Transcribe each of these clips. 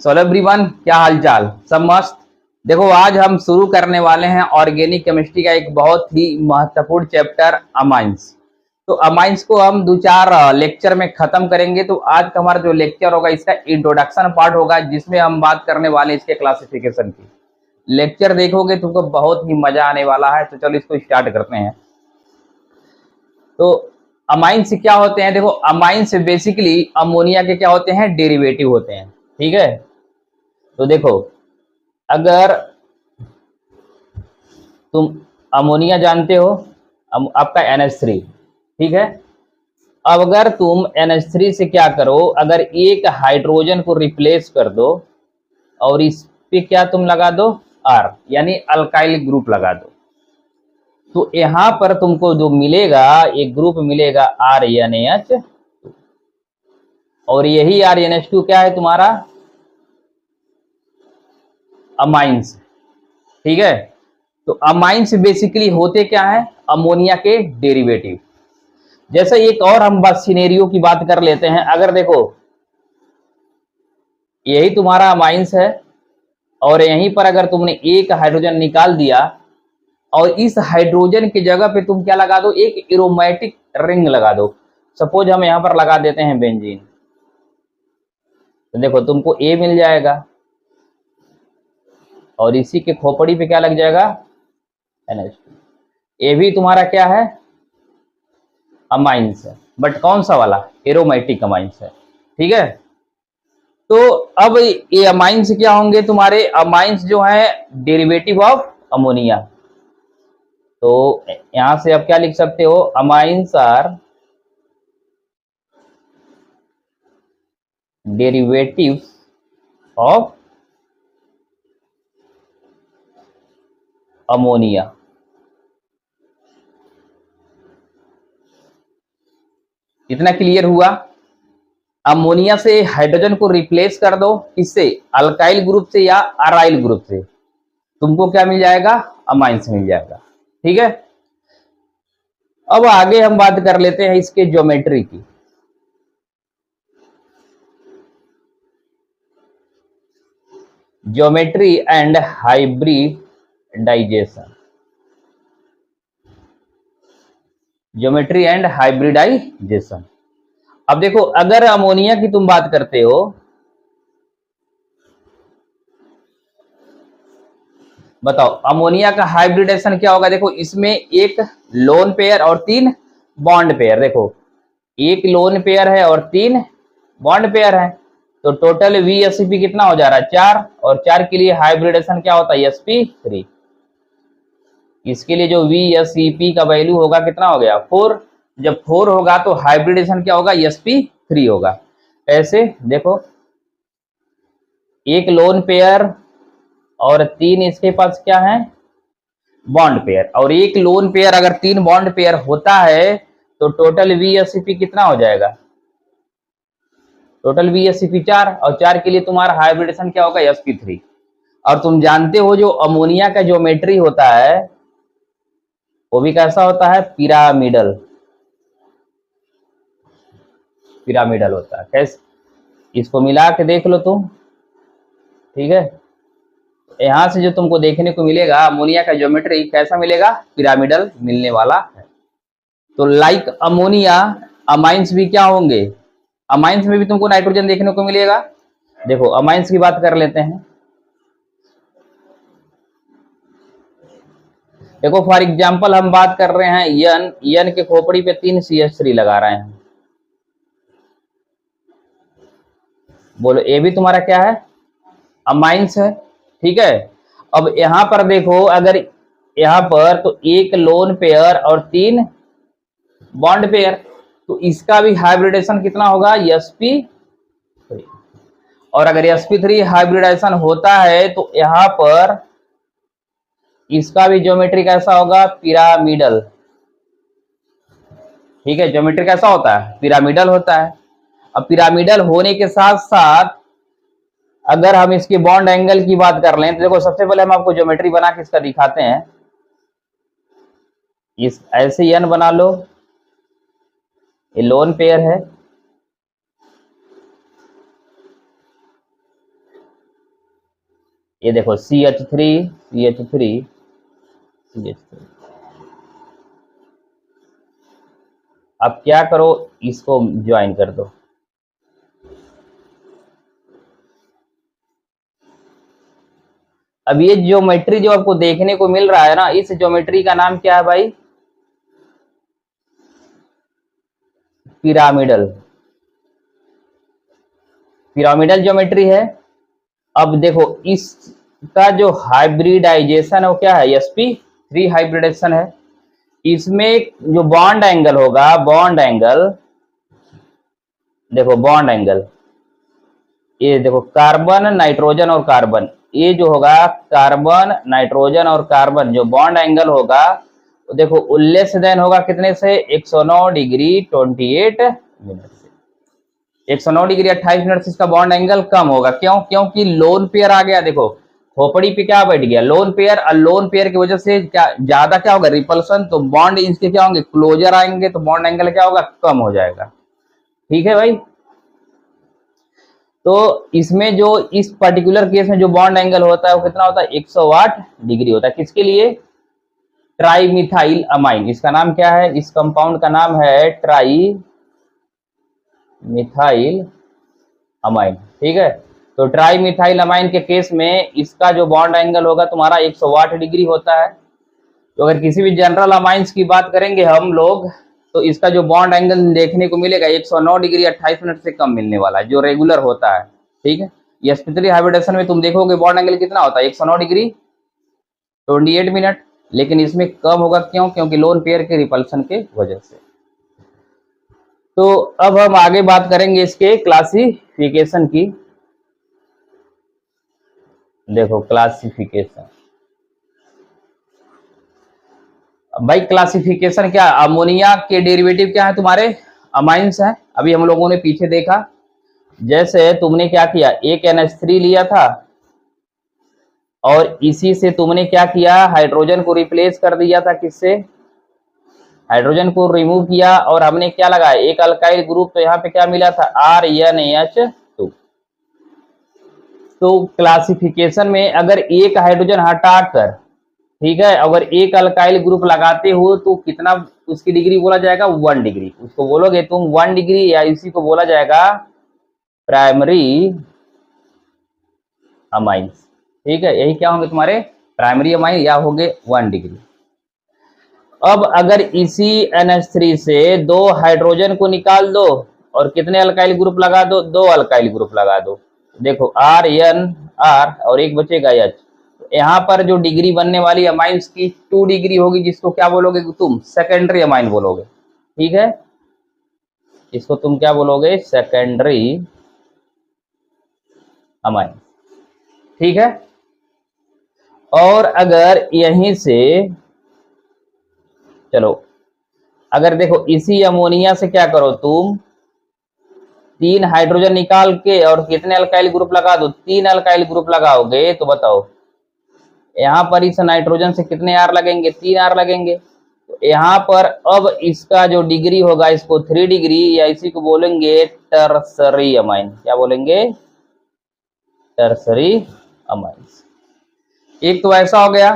Solo everyone, क्या हालचाल? सब मस्त। देखो, आज हम शुरू करने वाले हैं ऑर्गेनिक केमिस्ट्री का एक बहुत ही महत्वपूर्ण चैप्टर अमाइंस। तो अमाइंस को हम दो चार लेक्चर में खत्म करेंगे। तो आज का हमारा जो लेक्चर होगा इसका इंट्रोडक्शन पार्ट होगा, जिसमें हम बात करने वाले हैं इसके क्लासिफिकेशन की। लेक्चर देखोगे तुमको बहुत ही मजा आने वाला है। तो चलो इसको स्टार्ट करते हैं। तो अमाइंस क्या होते हैं? देखो, अमाइंस बेसिकली अमोनिया के क्या होते हैं? डेरिवेटिव होते हैं। ठीक है, तो देखो, अगर तुम अमोनिया जानते हो, आपका NH3, ठीक है। अब अगर तुम NH3 से क्या करो, अगर एक हाइड्रोजन को रिप्लेस कर दो और इस पे क्या तुम लगा दो, R, यानी अल्काइल ग्रुप लगा दो, तो यहां पर तुमको जो मिलेगा, एक ग्रुप मिलेगा RNH, और यही RNH2 क्या है तुम्हारा? अमाइंस। ठीक है, तो अमाइंस बेसिकली होते क्या है? अमोनिया के डेरिवेटिव। जैसे एक और हम बस सिनेरियो की बात कर लेते हैं। अगर देखो, यही तुम्हारा अमाइंस है और यहीं पर अगर तुमने एक हाइड्रोजन निकाल दिया और इस हाइड्रोजन की जगह पे तुम क्या लगा दो? एक एरोमेटिक रिंग लगा दो। सपोज हम यहां पर लगा देते हैं बेंजीन, तो देखो तुमको A मिल जाएगा और इसी के खोपड़ी पे क्या लग जाएगा? NH2। ये भी तुम्हारा क्या है? अमाइंस है, बट कौन सा वाला? एरोमेटिक अमाइंस है। ठीक है, तो अब ये अमाइंस क्या होंगे तुम्हारे? अमाइंस जो है डेरिवेटिव ऑफ अमोनिया। तो यहां से आप क्या लिख सकते हो? Amines are derivative of ammonia. इतना क्लियर हुआ? अमोनिया से हाइड्रोजन को रिप्लेस कर दो, किससे? अल्काइल ग्रुप से या अराइल ग्रुप से, तुमको क्या मिल जाएगा? अमाइंस मिल जाएगा। ठीक है, अब आगे हम बात कर लेते हैं इसके ज्योमेट्री की। Geometry and hybridisation. Geometry and hybridisation. अब देखो, अगर अमोनिया की तुम बात करते हो, बताओ अमोनिया का हाइब्रिडेशन क्या होगा? देखो, इसमें एक लोन पेयर और 3 बॉन्ड पेयर। देखो, एक लोन पेयर है और 3 बॉन्ड पेयर है, तो टोटल VSCP कितना हो जा रहा है? 4, और 4 के लिए हाइब्रिडेशन क्या होता है? sp3। इसके लिए जो VSCP का वैल्यू होगा कितना हो गया? 4। जब 4 होगा तो हाइब्रिडेशन क्या होगा? sp3 होगा। ऐसे देखो, एक लोन पेयर और 3 इसके पास क्या है? Bond pair. और एक लोन पेयर अगर 3 बॉन्ड पेयर होता है तो टोटल VSCP कितना हो जाएगा? टोटल VSCP 4, और 4 के लिए तुम्हारा हाइब्रिडेशन क्या होगा? sp3। और तुम जानते हो जो अमोनिया का ज्योमेट्री होता है वो भी कैसा होता है? पिरामिडल। पिरामिडल होता है। कैसे? इसको मिला के देख लो तुम। ठीक है, यहां से जो तुमको देखने को मिलेगा अमोनिया का ज्योमेट्री कैसा मिलेगा? पिरामिडल मिलने वाला है। तो लाइक अमोनिया, अमाइंस भी क्या होंगे? अमाइंस में भी तुमको नाइट्रोजन देखने को मिलेगा। देखो, अमाइंस की बात कर लेते हैं। देखो, फॉर एग्जांपल हम बात कर रहे हैं एन के खोपड़ी पे 3 CH3 लगा रहे हैं। बोलो, ये भी तुम्हारा क्या है? अमाइंस है। ठीक है, अब यहां पर देखो, अगर यहां पर तो एक लोन पेयर और 3 बॉन्ड पेयर, तो इसका भी हाइब्रिडेशन कितना होगा? sp3। और अगर sp3 हाइब्रिडेशन होता है तो यहां पर इसका भी ज्योमेट्री कैसा होगा? पिरामिडल। ठीक है, ज्योमेट्री कैसा होता है? पिरामिडल होता है। अब पिरामिडल होने के साथ साथ अगर हम इसके बॉन्ड एंगल की बात कर लें तो देखो, सबसे पहले हम आपको ज्योमेट्री बना के इसका दिखाते हैं। इस ऐसे एन बना लो, ये लोन पेयर है, ये देखो CH3 CH3 CH3। अब क्या करो, इसको ज्वाइन कर दो। अब ये ज्योमेट्री जो आपको देखने को मिल रहा है ना, इस ज्योमेट्री का नाम क्या है भाई? पिरामिडल। पिरामिडल ज्योमेट्री है। अब देखो इसका जो हाइब्रिडाइजेशन है वो क्या है? sp3 हाइब्रिडाइजेशन है। इसमें जो बॉन्ड एंगल होगा, बॉन्ड एंगल, देखो बॉन्ड एंगल, ये देखो कार्बन नाइट्रोजन और कार्बन, ये जो होगा कार्बन नाइट्रोजन और कार्बन जो बॉन्ड एंगल होगा, तो देखो उल्लेस देन होगा कितने से? 109 डिग्री 28 मिनट से। 109 डिग्री 28 मिनट से इसका बॉन्ड एंगल कम होगा। क्यों? क्योंकि लोन पेयर आ गया। देखो खोपड़ी पे क्या बैठ गया? Lone pair. और लोन पेयर की वजह से क्या ज्यादा क्या होगा? रिपल्सन। तो बॉन्ड इसके क्या होंगे? क्लोजर आएंगे, तो बॉन्ड एंगल क्या होगा? कम हो जाएगा। ठीक है भाई। तो इसमें जो इस पर्टिकुलर केस में जो बॉन्ड एंगल होता है वो कितना होता है? 108 डिग्री होता है। किसके लिए? Tri methyl amine. इसका नाम क्या है? इस कंपाउंड का नाम है ट्राई मिथाइल अमाइन। ठीक है। तो ट्राई मिथाइल अमाइन के केस में इसका जो बॉन्ड एंगल होगा तुम्हारा 108 डिग्री होता है। तो अगर किसी भी जनरल अमाइंस की बात करेंगे हम लोग, तो इसका जो बॉन्ड एंगल देखने को मिलेगा 109 डिग्री 28 मिनट से कम मिलने वाला है, जो रेगुलर होता है। ठीक है। sp3 हाइब्रिडेशन में तुम देखोगे बॉन्ड एंगल कितना होता है? 109 डिग्री 28 मिनट। लेकिन इसमें कम होगा। क्यों? क्योंकि लोन पेयर के रिपल्सन के वजह से। तो अब हम आगे बात करेंगे इसके क्लासिफिकेशन की। देखो क्लासिफिकेशन, भाई क्लासिफिकेशन क्या? अमोनिया के डेरिवेटिव क्या है तुम्हारे? अमाइंस है। अभी हम लोगों ने पीछे देखा, जैसे तुमने क्या किया, एक NH3 लिया था और इसी से तुमने क्या किया? हाइड्रोजन को रिप्लेस कर दिया था। किससे? हाइड्रोजन को रिमूव किया और हमने क्या लगाया? एक अल्काइल ग्रुप। तो यहाँ पे क्या मिला था? RnH2। तो क्लासिफिकेशन में अगर एक हाइड्रोजन हटाकर, ठीक है, अगर एक अल्काइल ग्रुप लगाते हो तो कितना उसकी डिग्री बोला जाएगा? 1 डिग्री। उसको बोलोगे तुम 1 डिग्री, या इसी को बोला जाएगा प्राइमरी अमाइंस। ठीक है। यही क्या होंगे तुम्हारे? प्राइमरी अमाइन, या होंगे 1 डिग्री। अब अगर इसी NH3 से 2 हाइड्रोजन को निकाल दो और कितने अल्काइल ग्रुप लगा दो? 2 अल्काइल ग्रुप लगा दो। देखो RnR और एक बचेगा H। यहाँ पर जो डिग्री बनने वाली अमाइंस की 2 डिग्री होगी, जिसको क्या बोलोगे तुम? सेकेंडरी अमाइन बोलोगे। ठीक है। इसको तुम क्या बोलोगे? Secondary amine. ठीक है। और अगर यहीं से, चलो अगर देखो इसी अमोनिया से क्या करो तुम? 3 हाइड्रोजन निकाल के और कितने अल्काइल ग्रुप लगा दो? 3 अल्काइल ग्रुप लगाओगे तो बताओ यहाँ पर इस नाइट्रोजन से कितने R लगेंगे? 3 R लगेंगे। तो यहाँ पर अब इसका जो डिग्री होगा, इसको 3 डिग्री, या इसी को बोलेंगे टर्सरी अमाइन। क्या बोलेंगे? Tertiary amines. एक तो ऐसा हो गया।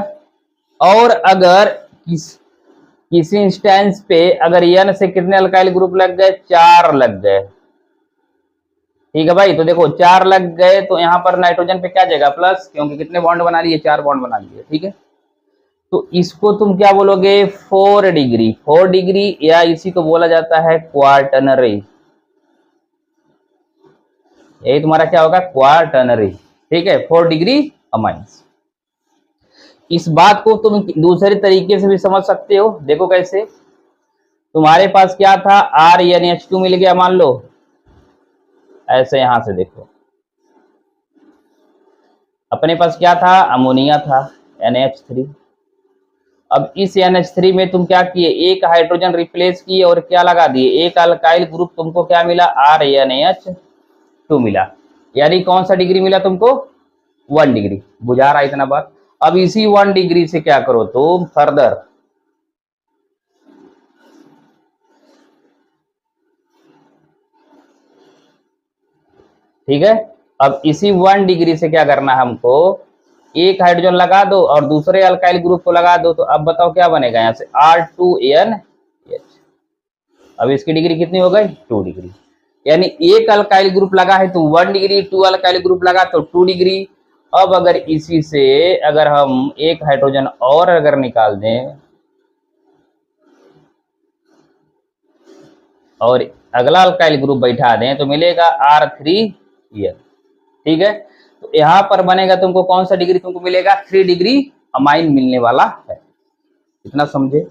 और अगर किसी इंस्टेंस पे अगर N से कितने अल्काइल ग्रुप लग गए? 4 लग गए। ठीक है भाई। तो देखो 4 लग गए तो यहाँ पर नाइट्रोजन पे क्या जाएगा? प्लस, क्योंकि कितने बॉन्ड बना लिए? 4 बॉन्ड बना लिए। ठीक है। तो इसको तुम क्या बोलोगे? 4 डिग्री। 4 डिग्री, या इसी को बोला जाता है क्वार्टनरी। यही तुम्हारा क्या होगा? क्वार्टनरी। ठीक है। 4 डिग्री अमाइंस। इस बात को तुम दूसरे तरीके से भी समझ सकते हो। देखो कैसे? तुम्हारे पास क्या था? RnH2 मिल गया मान लो। ऐसे यहां से देखो, अपने पास क्या था? अमोनिया था, NH3। अब इस NH3 में तुम क्या किए? एक हाइड्रोजन रिप्लेस किए और क्या लगा दिए? एक अल्काइल ग्रुप। तुमको क्या मिला? RnH2 मिला। यानी कौन सा डिग्री मिला तुमको? 1 डिग्री। बुझा रहा है इतना बात? अब इसी 1 डिग्री से क्या करो तुम फर्दर? ठीक है। अब इसी 1 डिग्री से क्या करना है हमको? एक हाइड्रोजन लगा दो और दूसरे अल्काइल ग्रुप को लगा दो, तो अब बताओ क्या बनेगा यहाँ से, R2NH। अब इसकी डिग्री कितनी हो गई, 2 डिग्री। यानी एक अल्काइल ग्रुप लगा है तो 1 डिग्री, 2 अल्काइल ग्रुप लगा तो 2 डिग्री। अब अगर इसी से अगर हम एक हाइड्रोजन और अगर निकाल दें और अगला अल्काइल ग्रुप बैठा दें तो मिलेगा R3N। ठीक है, तो यहां पर बनेगा तुमको कौन सा डिग्री तुमको मिलेगा, 3 डिग्री अमाइन मिलने वाला है। इतना समझे।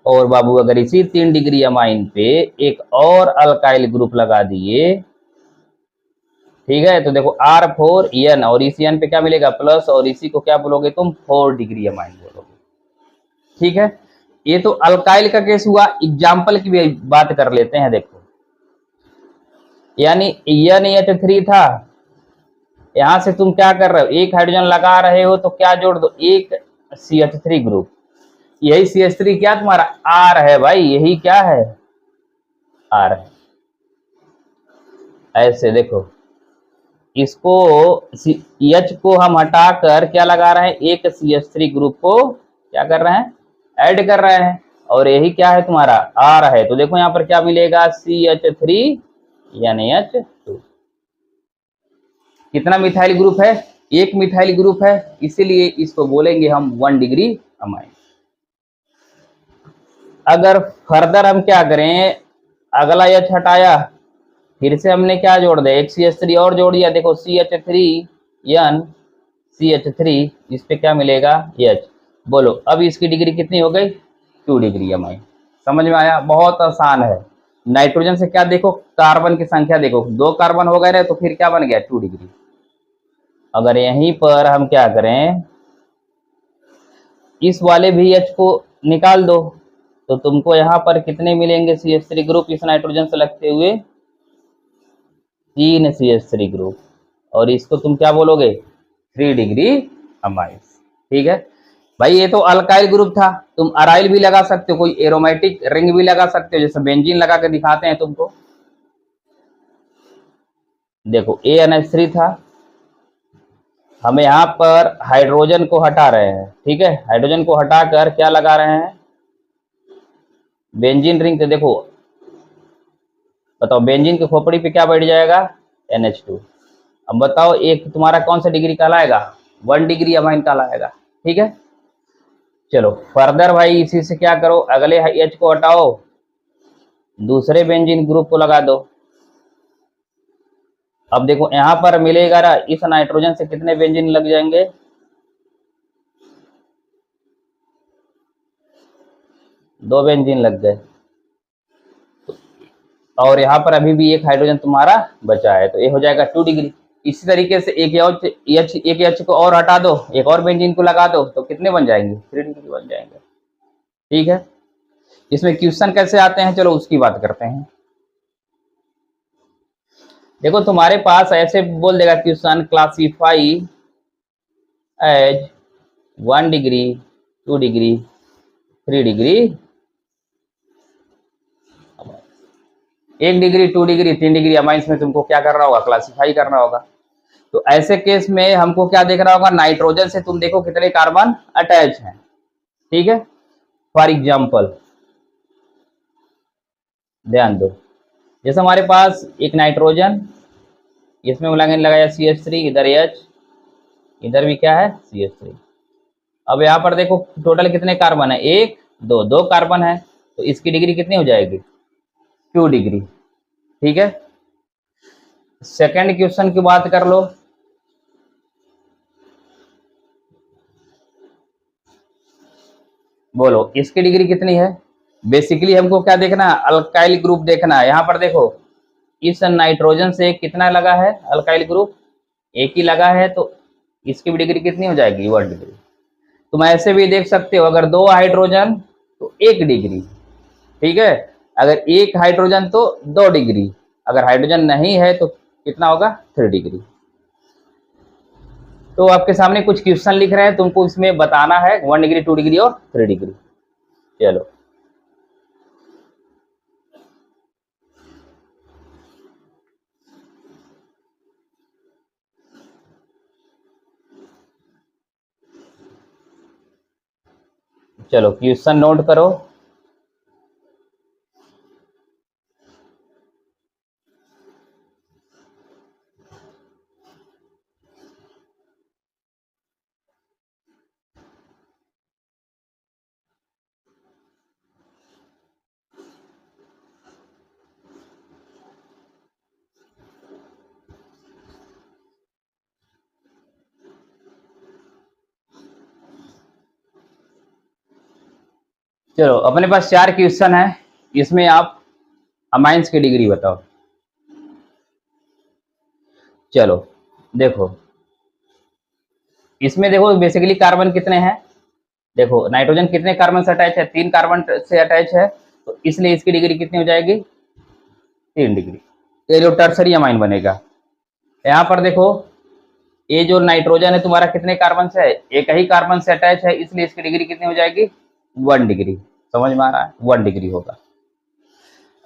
और बाबू अगर इसी 3 डिग्री अमाइन पे एक और अल्काइल ग्रुप लगा दिए, ठीक है, तो देखो R4N और इसी N पे क्या मिलेगा प्लस, और इसी को क्या बोलोगे तुम, 4 डिग्री अमाइन बोलोगे। ठीक है, ये तो अल्काइल का केस हुआ। एग्जाम्पल की भी बात कर लेते हैं। देखो यानी NH3 था, यहां से तुम क्या कर रहे हो, एक हाइड्रोजन लगा रहे हो तो क्या जोड़ दो, एक CH3 ग्रुप। यही CH3 क्या तुम्हारा R है भाई, यही क्या है R है। ऐसे देखो इसको H को हम हटाकर क्या लगा रहे हैं, एक CH3 ग्रुप को क्या कर रहे हैं, ऐड कर रहे हैं, और यही क्या है तुम्हारा R है। तो देखो यहाँ पर क्या मिलेगा, CH3NH2। कितना मिथाइल ग्रुप है, एक मिथाइल ग्रुप है, इसीलिए इसको बोलेंगे हम 1 डिग्री अमाइन। अगर फर्दर हम क्या करें, अगला H हटाया, फिर से हमने क्या जोड़ दिया, एक CH3 और जोड़ दिया। देखो CH3N CH3, इस पे क्या मिलेगा H। बोलो अब इसकी डिग्री कितनी हो गई, 2 डिग्री अमाइन। समझ में आया, बहुत आसान है। नाइट्रोजन से क्या देखो, कार्बन की संख्या देखो, 2 कार्बन हो गए तो फिर क्या बन गया 2 डिग्री। अगर यहीं पर हम क्या करें, इस वाले भी H को निकाल दो, तो तुमको यहाँ पर कितने मिलेंगे CH3 ग्रुप इस नाइट्रोजन से लगते हुए, 3 CH3 ग्रुप, और इसको तुम क्या बोलोगे 3 डिग्री अमाइन। ठीक है भाई, ये तो अल्काइल ग्रुप था, तुम अराइल भी लगा सकते हो, कोई एरोमेटिक रिंग भी लगा सकते हो, जैसे बेंजीन लगा के दिखाते हैं तुमको। देखो ANH3 था, हम यहाँ पर हाइड्रोजन को हटा रहे हैं। ठीक है, हाइड्रोजन को हटाकर क्या लगा रहे हैं, बेंजीन रिंग। तो देखो बताओ बेंजीन की खोपड़ी पे क्या बैठ जाएगा, NH2। अब बताओ एक तुम्हारा कौन सा डिग्री कहलाएगा, 1 डिग्री अमाइन कहलाएगा। ठीक है, चलो फर्दर भाई इसी से क्या करो, अगले H को हटाओ, दूसरे बेंजीन ग्रुप को लगा दो। अब देखो यहां पर मिलेगा ना, इस नाइट्रोजन से कितने बेंजीन लग जाएंगे, 2 बेंजीन लग गए, और यहाँ पर अभी भी एक हाइड्रोजन तुम्हारा बचा है, तो ये हो जाएगा 2 डिग्री। इसी तरीके से एक एच को और हटा दो, एक और बेंजीन को लगा दो, तो कितने बन जाएंगे, 3 डिग्री बन जाएंगे। ठीक है, इसमें क्वेश्चन कैसे आते हैं, चलो उसकी बात करते हैं। देखो तुम्हारे पास ऐसे बोल देगा question, classify as 1 degree, 2 degree, 3 degree, 1 degree, 2 degree, 3 degree amines में तुमको क्या करना होगा, क्लासीफाई करना होगा। तो ऐसे केस में हमको क्या देखना होगा, नाइट्रोजन से तुम देखो कितने कार्बन अटैच हैं। ठीक है, फॉर एग्जाम्पल ध्यान दो, जैसे हमारे पास एक नाइट्रोजन, इसमें लगाया CH3, इधर H, इधर भी क्या है CH3। अब यहाँ पर देखो टोटल कितने कार्बन है, 1 2, 2 कार्बन है, तो इसकी डिग्री कितनी हो जाएगी, 2 डिग्री। ठीक है, सेकेंड क्वेश्चन की बात कर लो। बोलो इसकी डिग्री कितनी है। बेसिकली हमको क्या देखना है, अल्काइल ग्रुप देखना है। यहाँ पर देखो इस नाइट्रोजन से कितना लगा है अल्काइल ग्रुप, एक ही लगा है, तो इसकी भी डिग्री कितनी हो जाएगी, 1 डिग्री। तुम ऐसे भी देख सकते हो, अगर 2 हाइड्रोजन तो 1 डिग्री। ठीक है, अगर 1 हाइड्रोजन तो 2 डिग्री, अगर हाइड्रोजन नहीं है तो कितना होगा, 3 डिग्री। तो आपके सामने कुछ क्वेश्चन लिख रहे हैं, तुमको इसमें बताना है 1 डिग्री, 2 डिग्री और 3 डिग्री। चलो चलो क्वेश्चन नोट करो। चलो अपने पास 4 क्वेश्चन है, इसमें आप अमाइंस की डिग्री बताओ। चलो देखो, इसमें देखो बेसिकली कार्बन कितने हैं, देखो नाइट्रोजन कितने कार्बन से अटैच है, 3 कार्बन से अटैच है, तो इसलिए इसकी डिग्री कितनी हो जाएगी, 3 डिग्री। ये जो टर्सरी अमाइन बनेगा। यहाँ पर देखो, ये जो नाइट्रोजन है तुम्हारा कितने कार्बन से है, एक ही कार्बन से अटैच है, इसलिए इसकी डिग्री कितनी हो जाएगी, 1 डिग्री। समझ में आ रहा है, 1 डिग्री होगा।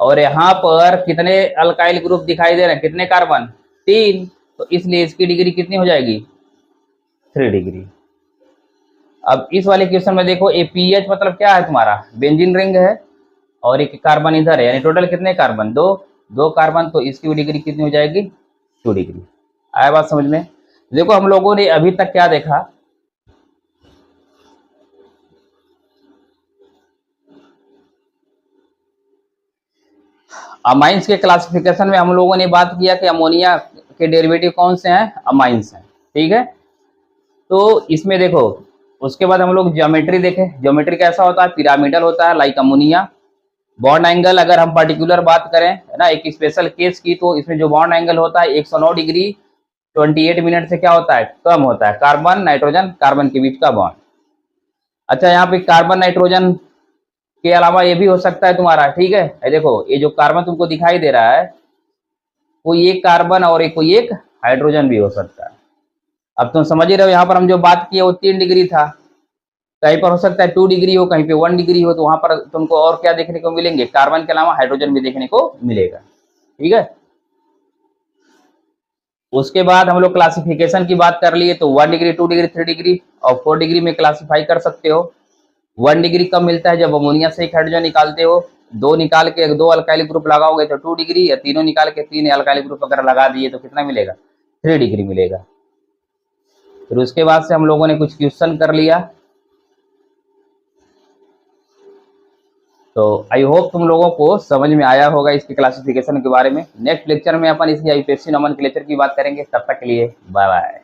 और यहाँ पर कितने अल्काइल ग्रुप दिखाई दे रहे हैं, कितने कार्बन, 3, तो इसलिए इसकी डिग्री कितनी हो जाएगी, 3 डिग्री। अब इस वाले क्वेश्चन में देखो, ए पीएच मतलब क्या है तुम्हारा, बेंजीन रिंग है, और एक कार्बन इधर है, यानी टोटल कितने कार्बन, 2 कार्बन, तो इसकी डिग्री कितनी हो जाएगी, 2 डिग्री। आया बात समझ में। देखो हम लोगों ने अभी तक क्या देखा, अमाइंस के क्लासिफिकेशन में हम लोगों ने बात किया कि अमोनिया के डेरिवेटिव कौन से हैं, अमाइंस हैं, ठीक है। तो इसमें देखो, उसके बाद हम लोग ज्योमेट्री देखें, ज्योमेट्री कैसा होता है, पिरामिडल होता है लाइक अमोनिया। बॉन्ड एंगल अगर हम पर्टिकुलर बात करें है ना, एक स्पेशल केस की, तो इसमें जो बॉन्ड एंगल होता है 109 डिग्री 28 मिनट से क्या होता है, कम होता है, कार्बन नाइट्रोजन कार्बन के बीच का बॉन्ड। अच्छा, यहाँ पे कार्बन नाइट्रोजन के अलावा ये भी हो सकता है तुम्हारा, ठीक है। ये देखो, ये जो कार्बन तुमको दिखाई दे रहा है, कोई एक कार्बन और कोई एक हाइड्रोजन भी हो सकता है। अब तुम समझ ही रहे हो, यहाँ पर हम जो बात किए वो 3 डिग्री था, कहीं पर हो सकता है 2 डिग्री हो, कहीं पे 1 डिग्री हो, तो वहां पर तुमको और क्या देखने को मिलेंगे, कार्बन के अलावा हाइड्रोजन भी देखने को मिलेगा, ठीक है। उसके बाद हम लोग क्लासिफिकेशन की बात कर लिए, तो 1 डिग्री, 2 डिग्री, 3 डिग्री और 4 डिग्री में क्लासीफाई कर सकते हो। 1 डिग्री कब मिलता है, जब अमोनिया से एक हाइड्रोजन निकालते हो, 2 निकाल के 2 अल्काइल ग्रुप लगाओगे तो 2 डिग्री, या तीनों निकाल के 3 अल्काइल ग्रुप अगर लगा दिए तो कितना मिलेगा, 3 डिग्री मिलेगा। फिर उसके बाद से हम लोगों ने कुछ क्वेश्चन कर लिया। तो आई होप तुम लोगों को समझ में आया होगा इसकी क्लासिफिकेशन के बारे में। नेक्स्ट लेक्चर में अपन इसकी आईपीएससी नोमेनक्लेचर की बात करेंगे, तब तक के लिए बाय बाय।